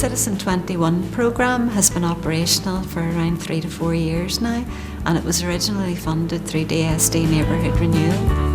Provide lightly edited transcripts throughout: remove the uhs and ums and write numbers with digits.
Citizen21 programme has been operational for around 3 to 4 years now, and it was originally funded through DSD Neighbourhood Renewal.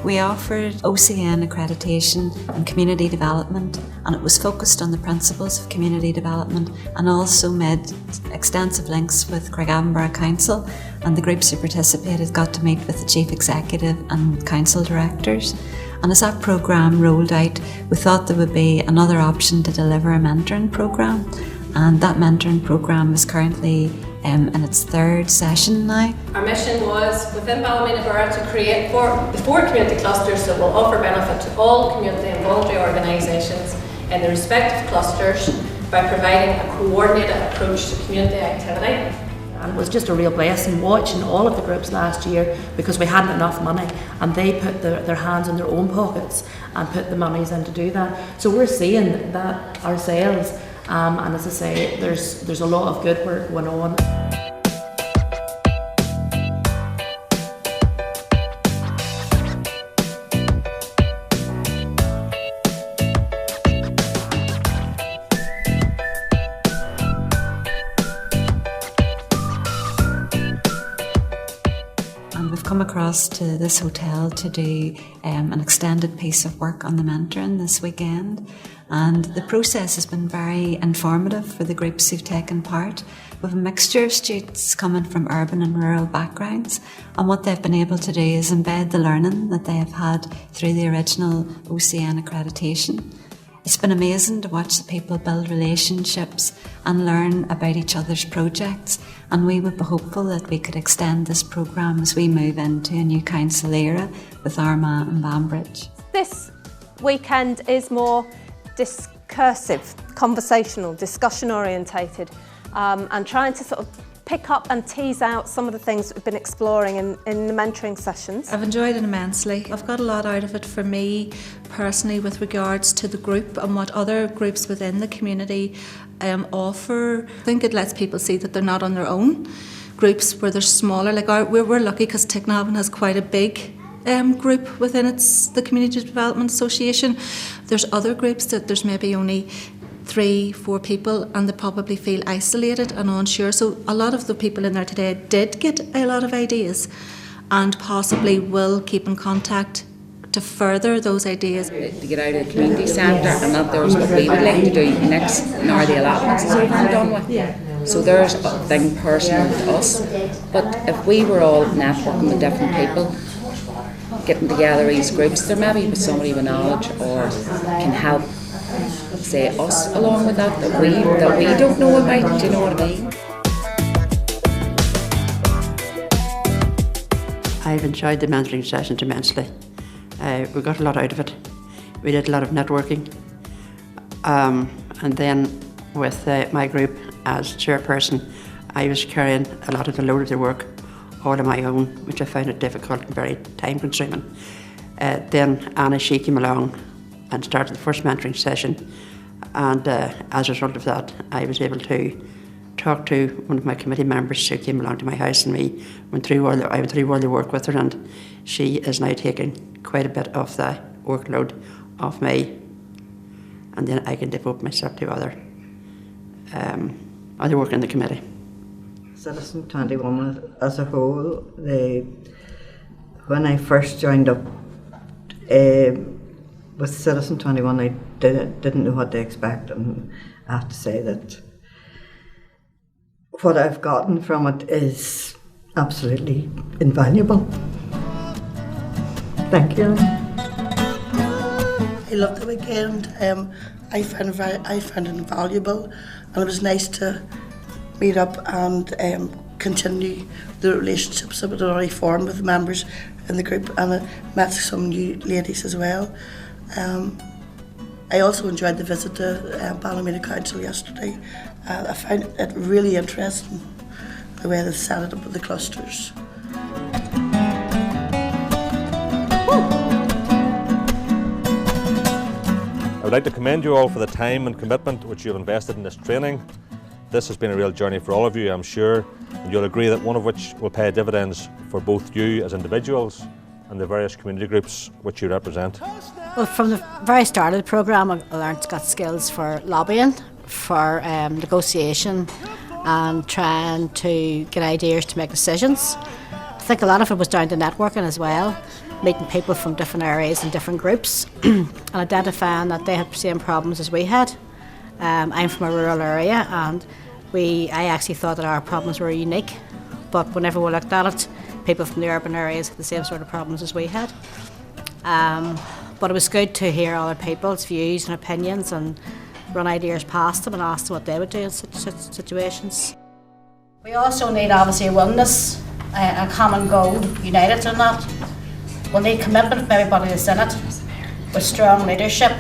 We offered OCN accreditation and community development, and it was focused on the principles of community development, and also made extensive links with Craigavon Council, and the groups who participated got to meet with the Chief Executive and Council Directors. And as that programme rolled out, we thought there would be another option to deliver a mentoring programme, and that mentoring programme is currently in its third session now. Our mission was within Ballymena Borough to create four community clusters that will offer benefit to all community and voluntary organisations in the respective clusters by providing a coordinated approach to community activity. And it was just a real blessing watching all of the groups last year, because we hadn't enough money and they put their hands in their own pockets and put the monies in to do that. So we're seeing that ourselves. And as I say, there's a lot of good work going on. And we've come across to this hotel to do an extended piece of work on the mentoring this weekend. And the process has been very informative for the groups who've taken part. We have a mixture of students coming from urban and rural backgrounds, and what they've been able to do is embed the learning that they have had through the original OCN accreditation. It's been amazing to watch the people build relationships and learn about each other's projects, and we would be hopeful that we could extend this programme as we move into a new council era with Armagh and Banbridge. This weekend is more discursive, conversational, discussion orientated, and trying to sort of pick up and tease out some of the things that we've been exploring in the mentoring sessions. I've enjoyed it immensely. I've got a lot out of it for me personally with regards to the group and what other groups within the community offer. I think it lets people see that they're not on their own. Groups where they're smaller, like we're lucky because Craigavon has quite a big group within the Community Development Association. There's other groups that there's maybe only 3-4 people, and they probably feel isolated and unsure. So a lot of the people in there today did get a lot of ideas and possibly will keep in contact to further those ideas. To get out of the community centre, and that there's what we would like to do next. Now the allotments is over and done with. So there's a thing personal to us. But if we were all networking with different people, getting together these groups, there may be somebody with knowledge or can help, say, us along with that we don't know about. Do you know what I mean? I've enjoyed the mentoring sessions immensely. We got a lot out of it. We did a lot of networking. And then with my group as chairperson, I was carrying a lot of the load of the work all on my own, which I found it difficult and very time consuming. Then Anna, she came along and started the first mentoring session, and as a result of that I was able to talk to one of my committee members who came along to my house, and I went through all the work with her, and she is now taking quite a bit of the workload off me, and then I can devote myself to other work in the committee. Citizen21 as a whole, when I first joined up with Citizen21, I didn't know what to expect, and I have to say that what I've gotten from it is absolutely invaluable. Thank you. I loved the weekend. I found it invaluable, and it was nice to meet up and continue the relationships that had already formed with the members in the group, and I met some new ladies as well. I also enjoyed the visit to Ballymena Council yesterday. I found it really interesting the way they set it up with the clusters. I would like to commend you all for the time and commitment which you have invested in this training. this has been a real journey for all of you, I'm sure, and you'll agree that one of which will pay dividends for both you as individuals and the various community groups which you represent. Well, from the very start of the programme, I got skills for lobbying, for negotiation, and trying to get ideas to make decisions. I think a lot of it was down to networking as well, meeting people from different areas and different groups, and identifying that they had the same problems as we had. I'm from a rural area, and I actually thought that our problems were unique, but whenever we looked at it, people from the urban areas had the same sort of problems as we had. But it was good to hear other people's views and opinions and run ideas past them and ask them what they would do in such situations. We also need obviously a willingness, a common goal, united in that. We'll need commitment from everybody that's in it, with strong leadership,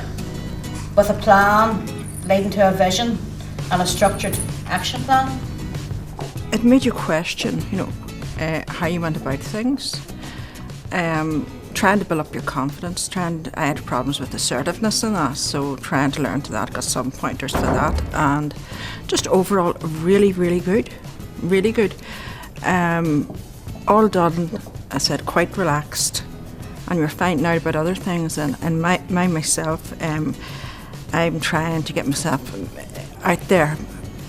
with a plan leading to a vision and a structured action plan. It made you question, how you went about things, trying to build up your confidence. I had problems with assertiveness and that, so trying to learn to that, got some pointers for that, and just overall really, really good, really good. All done, I said, quite relaxed, and you're finding out about other things, and myself, I'm trying to get myself out there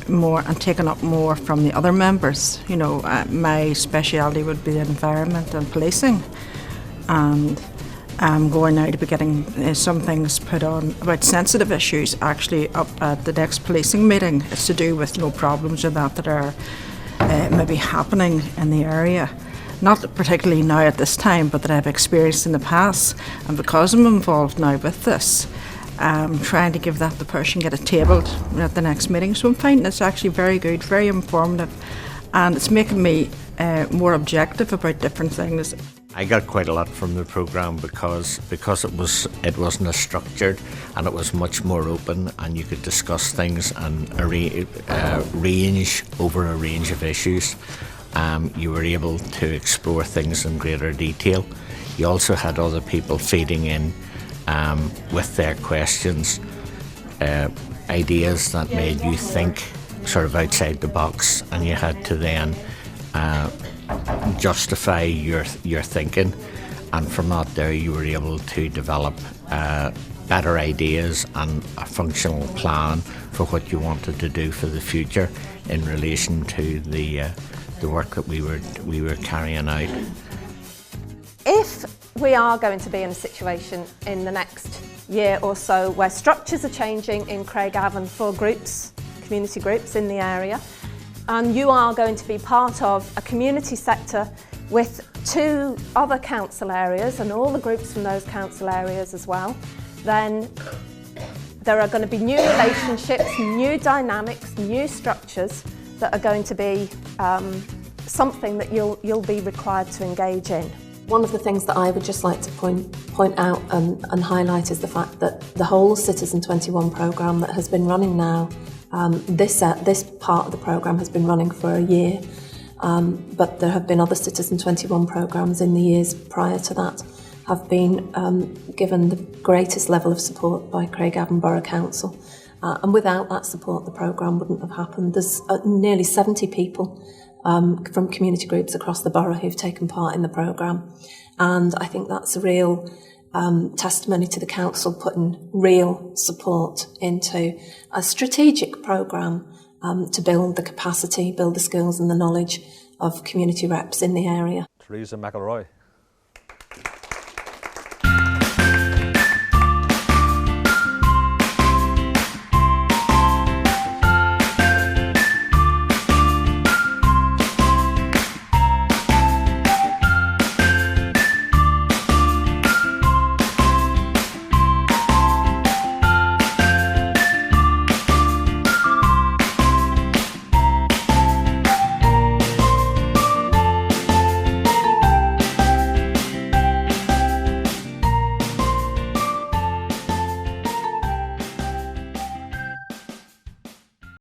more and taking up more from the other members. My speciality would be environment and policing, and I'm going now to be getting some things put on about sensitive issues actually up at the next policing meeting. It's to do with problems or that are maybe happening in the area. Not particularly now at this time, but that I've experienced in the past. And because I'm involved now with this, I'm trying to give that the push and get it tabled at the next meeting. So I'm finding it's actually very good, very informative, and it's making me more objective about different things. I got quite a lot from the programme because it wasn't as structured, and it was much more open, and you could discuss things and range over a range of issues. You were able to explore things in greater detail. You also had other people feeding in with their questions, ideas that made you think sort of outside the box, and you had to then justify your thinking, and from that there you were able to develop better ideas and a functional plan for what you wanted to do for the future in relation to the work that we were carrying out. If we are going to be in a situation in the next year or so where structures are changing in Craigavon for groups, community groups in the area, and you are going to be part of a community sector with 2 other council areas and all the groups from those council areas as well, then there are going to be new relationships, new dynamics, new structures that are going to be something that you'll be required to engage in. One of the things that I would just like to point out and highlight is the fact that the whole Citizen 21 programme that has been running now, this part of the programme has been running for a year, but there have been other Citizen 21 programmes in the years prior to that, have been given the greatest level of support by Craigavon Borough Council. And without that support, the programme wouldn't have happened. There's nearly 70 people from community groups across the borough who've taken part in the programme. And I think that's a real testimony to the council putting real support into a strategic programme to build the capacity, build the skills and the knowledge of community reps in the area. Teresa McElroy.